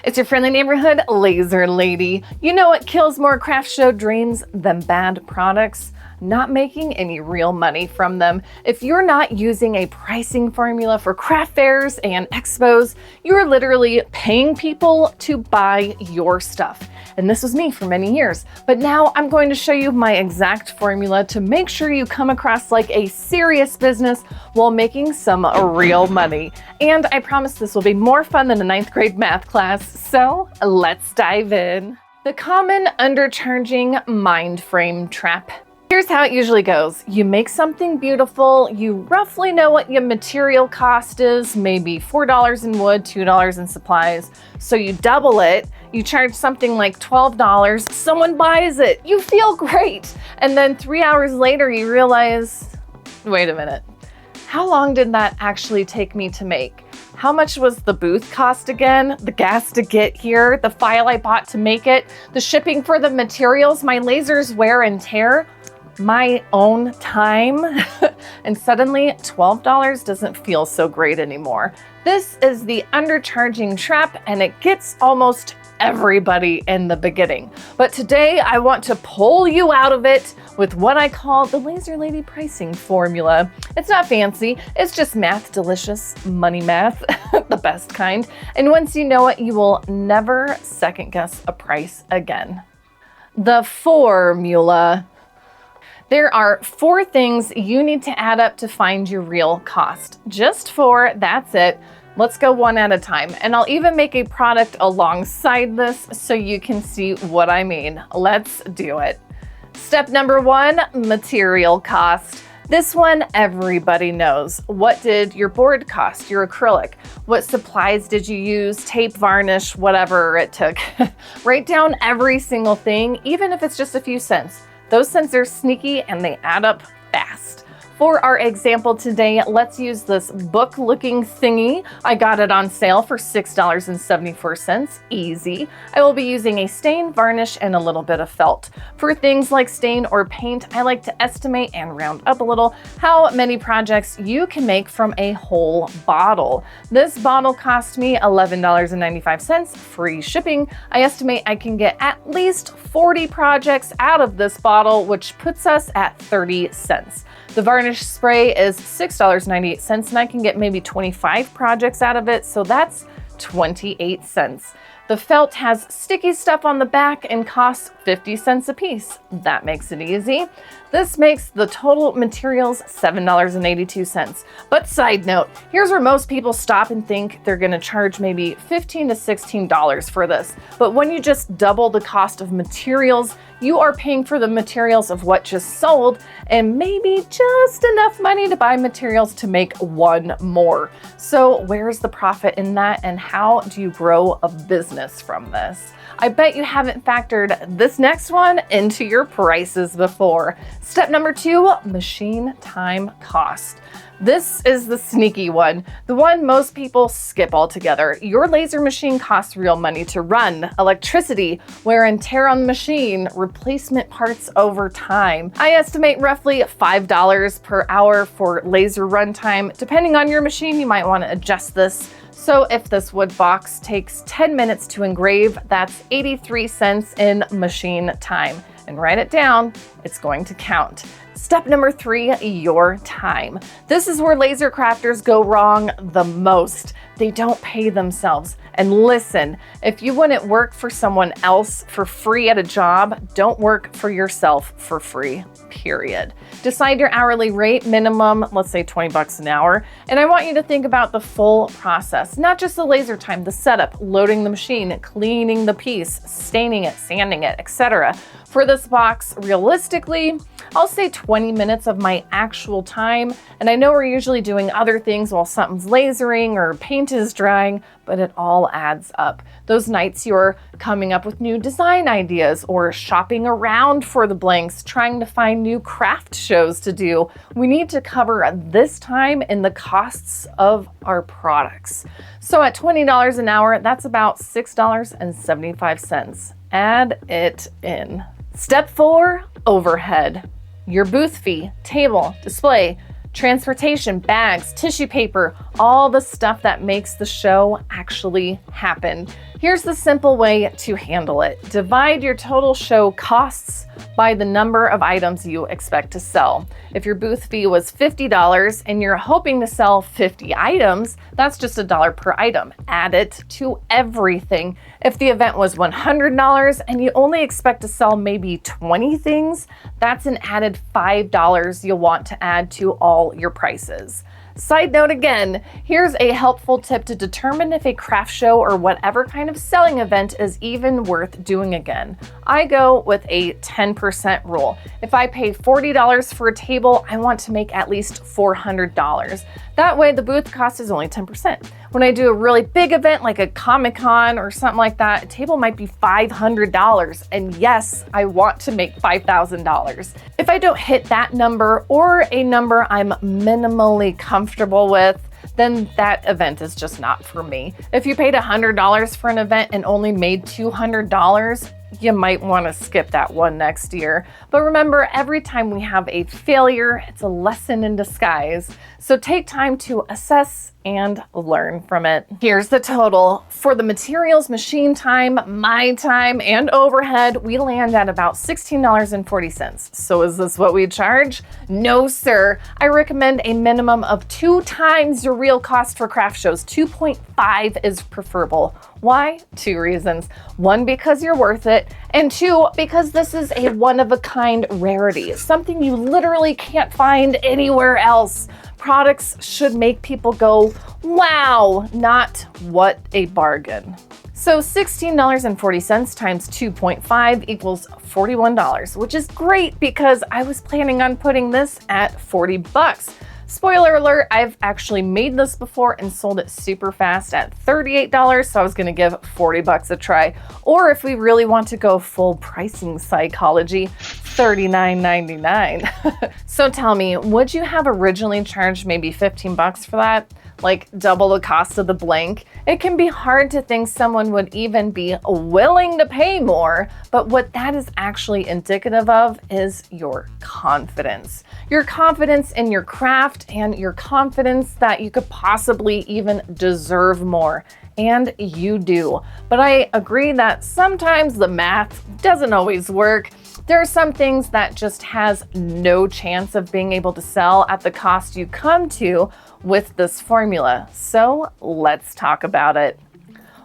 It's your friendly neighborhood laser lady. You know what kills more craft show dreams than bad products? Not making any real money from them. If you're not using a pricing formula for craft fairs and expos, you're literally paying people to buy your stuff. And this was me for many years. But now I'm going to show you my exact formula to make sure you come across like a serious business while making some real money. And I promise this will be more fun than a 9th grade math class. So let's dive in. The common undercharging mind frame trap. Here's how it usually goes. You make something beautiful, you roughly know what your material cost is, maybe $4 in wood, $2 in supplies. So you double it, you charge something like $12, someone buys it, you feel great. And then 3 hours later you realize, wait a minute, how long did that actually take me to make? How much was the booth cost again? The gas to get here, the file I bought to make it, the shipping for the materials, my lasers wear and tear, my own time. And suddenly $12 doesn't feel so great anymore. This is the undercharging trap, and it gets almost everybody in the beginning. But today I want to pull you out of it with what I call the Laser Lady pricing formula. It's not fancy, it's just math delicious, money math, the best kind. And once you know it, you will never second guess a price again. The formula. There are 4 things you need to add up to find your real cost. Just 4, that's it. Let's go one at a time. And I'll even make a product alongside this so you can see what I mean. Let's do it. Step number 1, material cost. This one everybody knows. What did your board cost, your acrylic? What supplies did you use, tape, varnish, whatever it took? Write down every single thing, even if it's just a few cents. Those cents are sneaky and they add up fast. For our example today, let's use this book-looking thingy. I got it on sale for $6.74, easy. I will be using a stain, varnish, and a little bit of felt. For things like stain or paint, I like to estimate and round up a little how many projects you can make from a whole bottle. This bottle cost me $11.95, free shipping. I estimate I can get at least 40 projects out of this bottle, which puts us at 30 cents. The varnish spray is $6.98, and I can get maybe 25 projects out of it, so that's 28 cents. The felt has sticky stuff on the back and costs 50 cents a piece. That makes it easy. This makes the total materials $7.82. But side note, here's where most people stop and think they're gonna charge maybe $15 to $16 for this. But when you just double the cost of materials, you are paying for the materials of what just sold and maybe just enough money to buy materials to make one more. So where's the profit in that, and how do you grow a business from this? I bet you haven't factored this next one into your prices before. Step number 2, machine time cost. This is the sneaky one, the one most people skip altogether. Your laser machine costs real money to run, electricity, wear and tear on the machine, replacement parts over time. I estimate roughly $5 per hour for laser runtime. Depending on your machine, you might want to adjust this. So if this wood box takes 10 minutes to engrave, that's 83 cents in machine time. And write it down, it's going to count. Step number 3, your time. This is where laser crafters go wrong the most. They don't pay themselves. And listen, if you wouldn't work for someone else for free at a job, don't work for yourself for free, period. Decide your hourly rate, minimum, let's say 20 bucks an hour. And I want you to think about the full process, not just the laser time, the setup, loading the machine, cleaning the piece, staining it, sanding it, etc. For this box, realistically, I'll say 20 minutes of my actual time. And I know we're usually doing other things while something's lasering or paint is drying, but it all adds up. Those nights you're coming up with new design ideas or shopping around for the blanks, trying to find new craft shows to do. We need to cover this time in the costs of our products. So at $20 an hour, that's about $6.75. Add it in. Step 4, overhead. Your booth fee, table, display, transportation, bags, tissue paper, all the stuff that makes the show actually happen. Here's the simple way to handle it. Divide your total show costs by the number of items you expect to sell. If your booth fee was $50 and you're hoping to sell 50 items, that's just $1 per item. Add it to everything. If the event was $100 and you only expect to sell maybe 20 things, that's an added $5 you'll want to add to all your prices. Side note again, here's a helpful tip to determine if a craft show or whatever kind of selling event is even worth doing again. I go with a 10% rule. If I pay $40 for a table, I want to make at least $400. That way the booth cost is only 10%. When I do a really big event like a Comic-Con or something like that, a table might be $500. And yes, I want to make $5,000. If I don't hit that number or a number I'm minimally comfortable with, then that event is just not for me. If you paid $100 for an event and only made $200, you might want to skip that one next year. But remember, every time we have a failure, it's a lesson in disguise. So take time to assess and learn from it. Here's the total. For the materials, machine time, my time, and overhead, we land at about $16.40. So is this what we charge? No, sir. I recommend a minimum of 2 times your real cost for craft shows. 2.5 is preferable. Why? 2 reasons. 1, because you're worth it, and 2, because this is a one-of-a-kind rarity, something you literally can't find anywhere else. Products should make people go, wow, not what a bargain. So $16.40 times 2.5 equals $41, which is great because I was planning on putting this at 40 bucks. Spoiler alert, I've actually made this before and sold it super fast at $38, so I was gonna give 40 bucks a try. Or if we really want to go full pricing psychology, $39.99. So tell me, would you have originally charged maybe 15 bucks for that? Like double the cost of the blank? It can be hard to think someone would even be willing to pay more, but what that is actually indicative of is your confidence. Your confidence in your craft and your confidence that you could possibly even deserve more. And you do. But I agree that sometimes the math doesn't always work. There are some things that just has no chance of being able to sell at the cost you come to with this formula. So let's talk about it.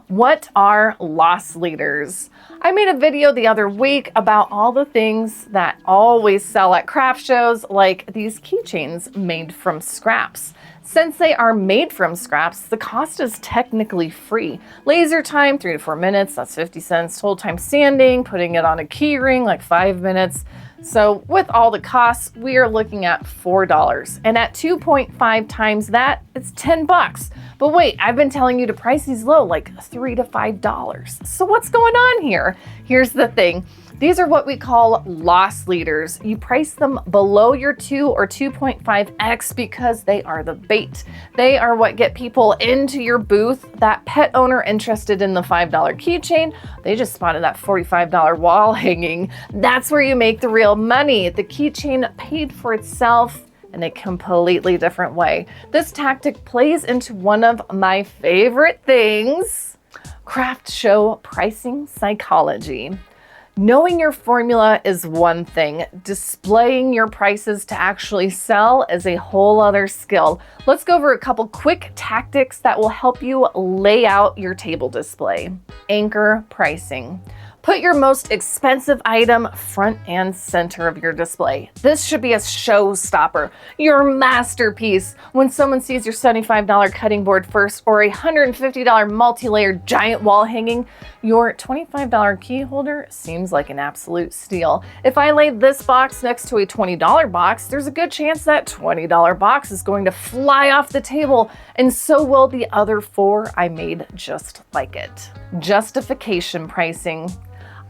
What are loss leaders? I made a video the other week about all the things that always sell at craft shows, like these keychains made from scraps. Since they are made from scraps, the cost is technically free. Laser time, 3 to 4 minutes, that's 50 cents. Total time sanding, putting it on a key ring, like 5 minutes. So with all the costs, we are looking at $4. And at 2.5 times that, it's 10 bucks. But wait, I've been telling you to price these low, like $3 to $5. So what's going on here? Here's the thing. These are what we call loss leaders. You price them below your 2 or 2.5x because they are the bait. They are what get people into your booth. That pet owner interested in the $5 keychain, they just spotted that $45 wall hanging. That's where you make the real money. The keychain paid for itself in a completely different way. This tactic plays into one of my favorite things, craft show pricing psychology. Knowing your formula is one thing. Displaying your prices to actually sell is a whole other skill. Let's go over a couple quick tactics that will help you lay out your table display. Anchor pricing. Put your most expensive item front and center of your display. This should be a showstopper, your masterpiece. When someone sees your $75 cutting board first or a $150 multi-layered giant wall hanging, your $25 key holder seems like an absolute steal. If I laid this box next to a $20 box, there's a good chance that $20 box is going to fly off the table, and so will the other 4 I made just like it. Justification pricing.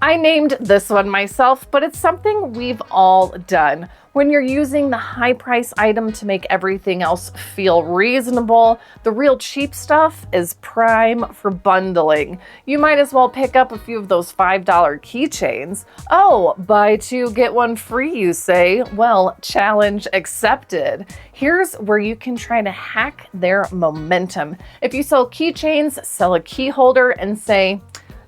I named this one myself, but it's something we've all done. When you're using the high price item to make everything else feel reasonable, the real cheap stuff is prime for bundling. You might as well pick up a few of those $5 keychains. Oh, buy two, get one free, you say? Well, challenge accepted. Here's where you can try to hack their momentum. If you sell keychains, sell a key holder and say,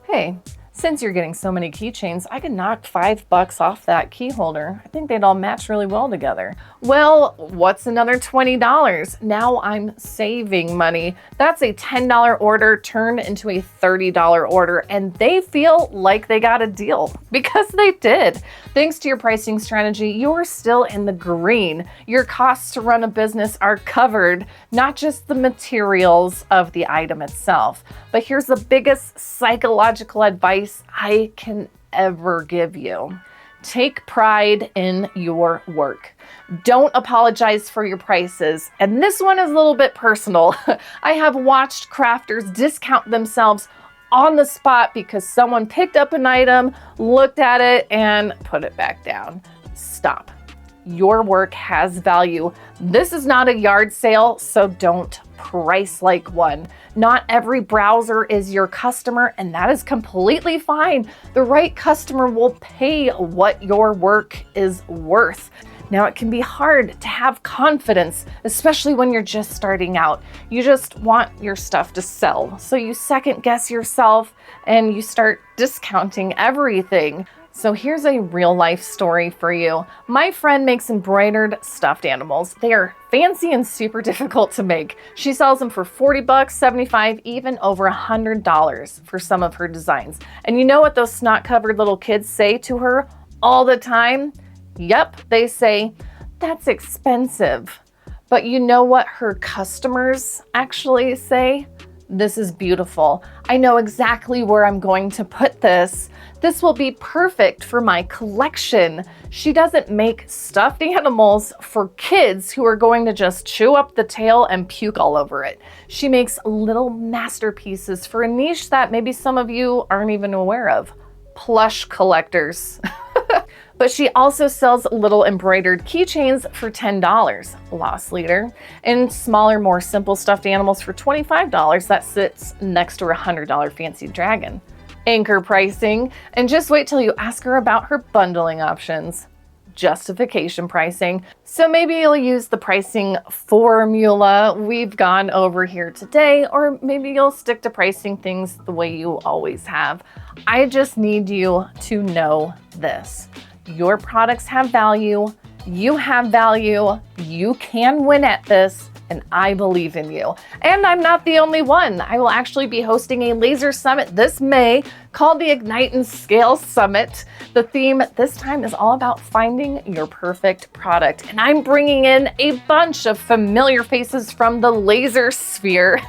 hey, since you're getting so many keychains, I can knock $5 off that key holder. I think they'd all match really well together. Well, what's another $20? Now I'm saving money. That's a $10 order turned into a $30 order, and they feel like they got a deal because they did. Thanks to your pricing strategy, you're still in the green. Your costs to run a business are covered, not just the materials of the item itself. But here's the biggest psychological advice I can ever give you. Take pride in your work. Don't apologize for your prices. And this one is a little bit personal. I have watched crafters discount themselves on the spot because someone picked up an item, looked at it, and put it back down. Stop. Your work has value. This is not a yard sale, so don't price like one. Not every browser is your customer, and that is completely fine. The right customer will pay what your work is worth. Now, it can be hard to have confidence, especially when you're just starting out. You just want your stuff to sell. So you second guess yourself and you start discounting everything. So here's a real life story for you. My friend makes embroidered stuffed animals. They are fancy and super difficult to make. She sells them for $40, $75, even over $100 for some of her designs. And you know what those snot-covered little kids say to her all the time? Yep, they say, that's expensive. But you know what her customers actually say? This is beautiful. I know exactly where I'm going to put this. This will be perfect for my collection. She doesn't make stuffed animals for kids who are going to just chew up the tail and puke all over it. She makes little masterpieces for a niche that maybe some of you aren't even aware of. Plush collectors. But she also sells little embroidered keychains for $10, loss leader, and smaller, more simple stuffed animals for $25 that sits next to her $100 fancy dragon. Anchor pricing, and just wait till you ask her about her bundling options. Justification pricing. So maybe you'll use the pricing formula we've gone over here today, or maybe you'll stick to pricing things the way you always have. I just need you to know this. Your products have value, you have value, you can win at this, and I believe in you. And I'm not the only one. I will actually be hosting a laser summit this May called the Ignite and Scale Summit. The theme this time is all about finding your perfect product. And I'm bringing in a bunch of familiar faces from the laser sphere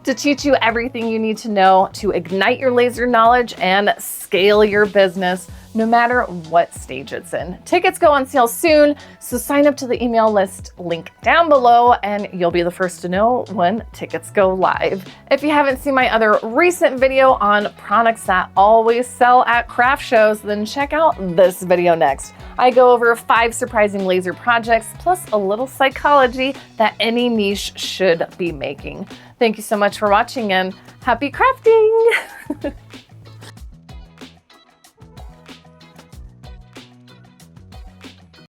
to teach you everything you need to know to ignite your laser knowledge and scale your business, no matter what stage it's in. Tickets go on sale soon, so sign up to the email list link down below and you'll be the first to know when tickets go live. If you haven't seen my other recent video on products that always sell at craft shows, then check out this video next. I go over 5 surprising laser projects, plus a little psychology that any niche should be making. Thank you so much for watching and happy crafting!